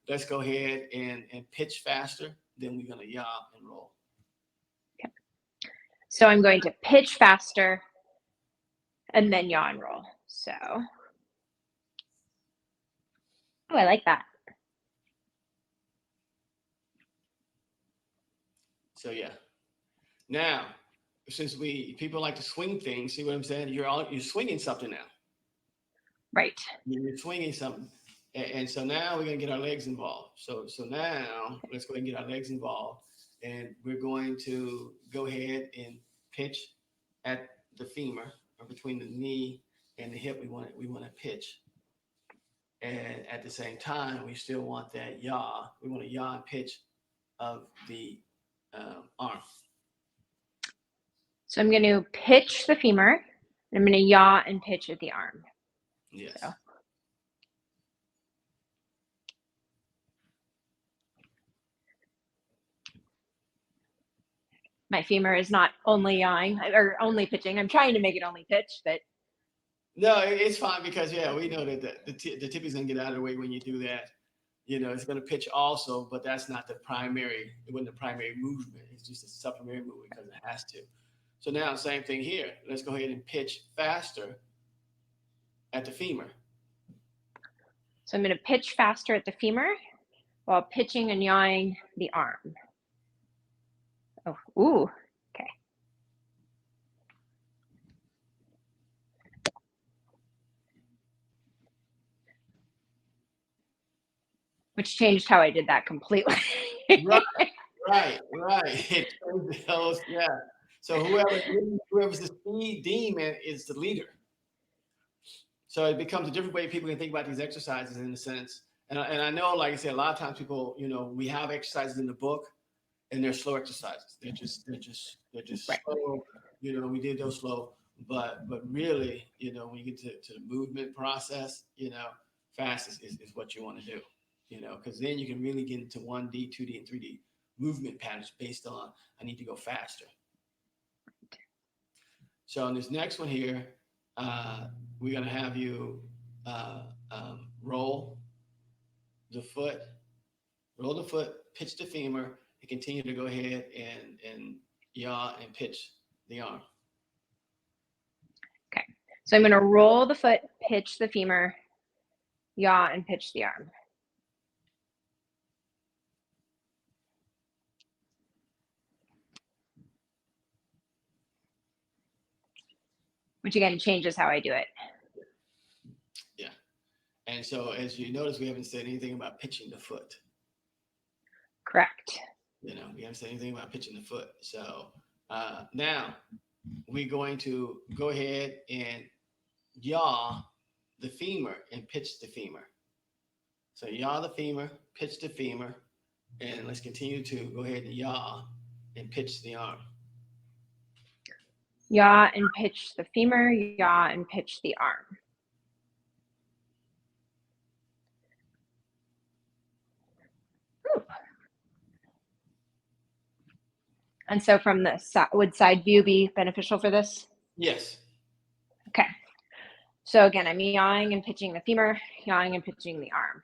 let's go ahead and pitch faster. Then we're going to yaw and roll. Okay. So I'm going to pitch faster and then yaw and roll. So, oh, I like that. So yeah. Now, since people like to swing things, see what I'm saying? You're swinging something now. Right. You're swinging something, and so now we're gonna get our legs involved. So now let's go ahead and get our legs involved, and we're going to go ahead and pitch at the femur or between the knee and the hip. We want to pitch, and at the same time we still want that yaw. We want to yaw and pitch of the arm. So I'm going to pitch the femur, and I'm going to yaw and pitch at the arm. Yes. So. My femur is not only yawing or only pitching. I'm trying to make it only pitch, but no, it's fine because we know that the tip is gonna get out of the way when you do that. It's gonna pitch also, but that's not the primary. It wasn't the primary movement. It's just a supplementary movement because it has to. So now, same thing here. Let's go ahead and pitch faster at the femur. So I'm going to pitch faster at the femur while pitching and yawing the arm. Oh, ooh, okay. Which changed how I did that completely. Right. Yeah. So whoever's the speed demon is the leader. So it becomes a different way people can think about these exercises in a sense. And I know, like I said, a lot of times people, we have exercises in the book, and they're slow exercises. They're just right. Slow. We did those slow, but really, when you get to the movement process, fast is what you want to do. Because then you can really get into 1D, 2D, and 3D movement patterns based on I need to go faster. So in this next one here, we're gonna have you roll the foot, pitch the femur, and continue to go ahead and yaw and pitch the arm. Okay, so I'm going to roll the foot, pitch the femur, yaw, and pitch the arm. Which again changes how I do it. Yeah. And so as you notice, we haven't said anything about pitching the foot. Correct. We haven't said anything about pitching the foot. So now we're going to go ahead and yaw the femur and pitch the femur. So yaw the femur, pitch the femur, and let's continue to go ahead and yaw and pitch the arm. Yaw and pitch the femur, yaw and pitch the arm. Ooh. And so from the would side view be beneficial for this? Yes. Okay. So again, I'm yawing and pitching the femur, yawing and pitching the arm.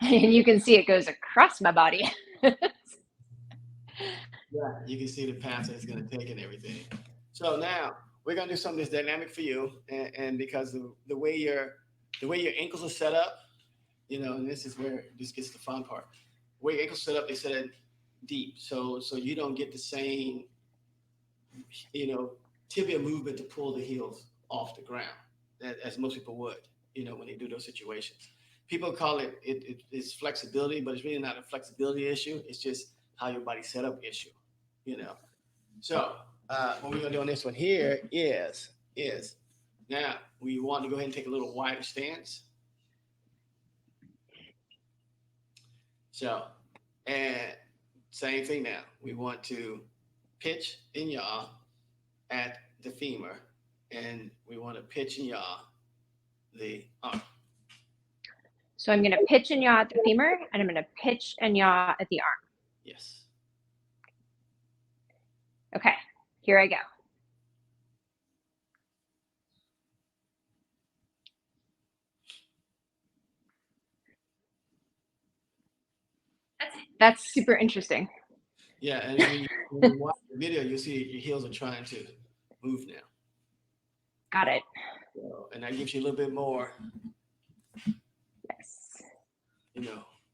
And you can see it goes across my body. Yeah, you can see the path that it's going to take and everything. So now we're going to do something that's dynamic for you, and because of the way your ankles are set up, and this is where this gets the fun part. The way your ankles set up, they set it deep, so you don't get the same, tibia movement to pull the heels off the ground as most people would, when they do those situations. People call it's flexibility, but it's really not a flexibility issue. It's just how your body's set up issue, So what we're gonna do on this one here is now we want to go ahead and take a little wider stance. So, and same thing now. We want to pitch and yaw at the femur, and we want to pitch and yaw the arm. So I'm going to pitch and yaw at the femur, and I'm going to pitch and yaw at the arm. Yes. Okay, here I go. That's super interesting. Yeah, and when you watch the video, you'll see your heels are trying to move now. Got it. So, and that gives you a little bit more, Yes.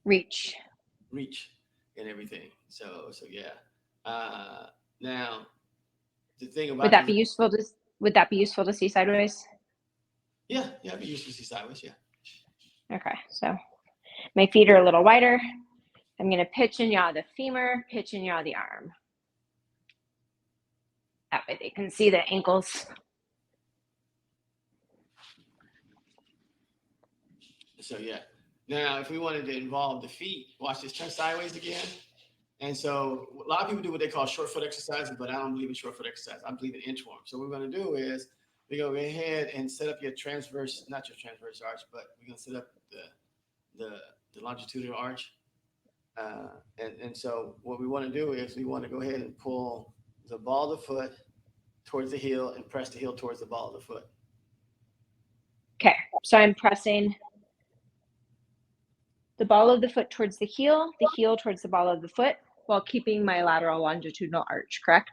reach Reach. and everything. So yeah. Now the thing about Would that be useful to see sideways? Yeah, it'd be useful to see sideways. Yeah. Okay, so my feet are a little wider. I'm going to pitch and yaw the femur, pitch and yaw the arm. That way they can see the ankles. So yeah. Now, if we wanted to involve the feet, watch this, turn sideways again. And so a lot of people do what they call short foot exercises, but I don't believe in short foot exercise. I believe in inchworm. So what we're going to do is we're going to go ahead and set up your transverse, not your transverse arch, but we're going to set up the longitudinal arch. And so what we want to do is we want to go ahead and pull the ball of the foot towards the heel and press the heel towards the ball of the foot. Okay, so I'm pressing the ball of the foot towards the heel towards the ball of the foot, while keeping my lateral longitudinal arch, correct?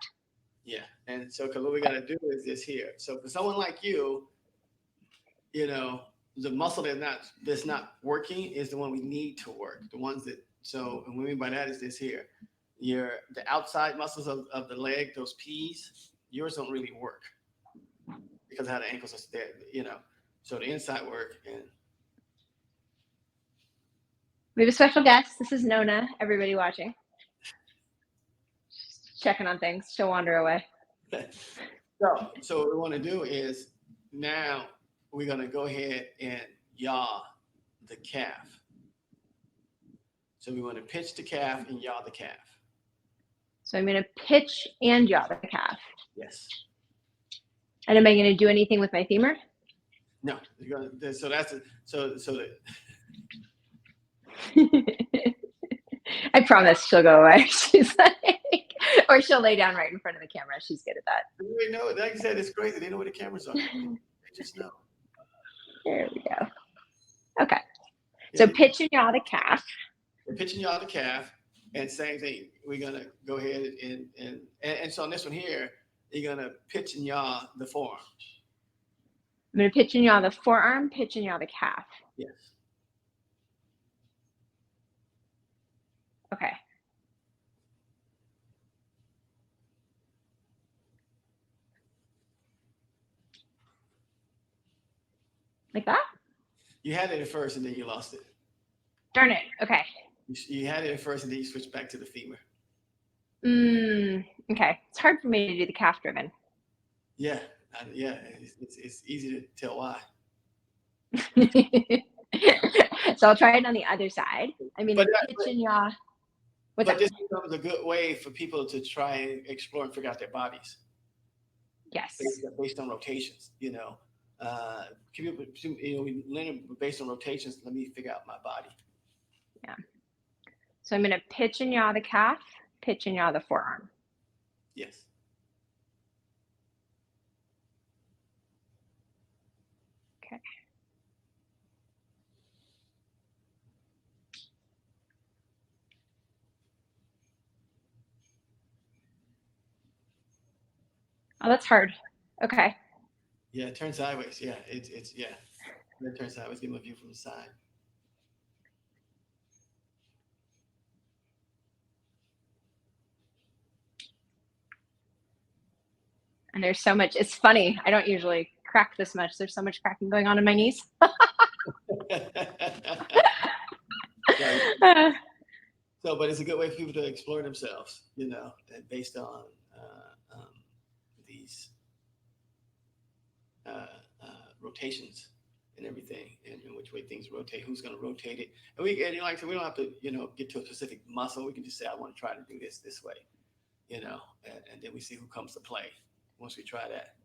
Yeah, and so because what we got to do is this here. So for someone like you, the muscle that's not working is the one we need to work. The ones that, so, and what I mean by that is this here. The outside muscles of the leg, those P's, yours don't really work because of how the ankles are there, So the inside work. And we have a special guest. This is Nona, everybody watching. Just checking on things. She'll wander away. So what we want to do is now we're going to go ahead and yaw the calf. So we want to pitch the calf and yaw the calf. So I'm going to pitch and yaw the calf. Yes. And am I going to do anything with my femur? No. So that's I promise she'll go away. She's like, or she'll lay down right in front of the camera. She's good at that. They know, like I said, it's crazy. They know where the cameras are. They just know. There we go. Okay. So pitch and yaw the calf. We're pitching yaw the calf, and same thing. We're gonna go ahead and so on this one here, you're gonna pitch and yaw the forearm. I'm gonna pitch and yaw the forearm, pitch and yaw the calf. Yes. Okay. Like that? You had it at first, and then you lost it. Darn it. Okay. You had it at first, and then you switched back to the femur. Okay. It's hard for me to do the calf driven. Yeah. It's easy to tell why. So I'll try it on the other side. I mean, pitch and yaw. This becomes a good way for people to try and explore and figure out their bodies. Yes. Based on rotations, we learn based on rotations. Let me figure out my body. Yeah. So I'm going to pitch and yaw the calf, pitch and yaw the forearm. Yes. Okay. Oh, that's hard. Okay. Yeah, turn sideways. Yeah, it's yeah. Then turn sideways. Give them a view from the side. And there's so much. It's funny. I don't usually crack this much. There's so much cracking going on in my knees. But it's a good way for people to explore themselves, based on these rotations and everything, and in which way things rotate, who's going to rotate it. And we don't have to, get to a specific muscle. We can just say, I want to try to do this way, and then we see who comes to play once we try that.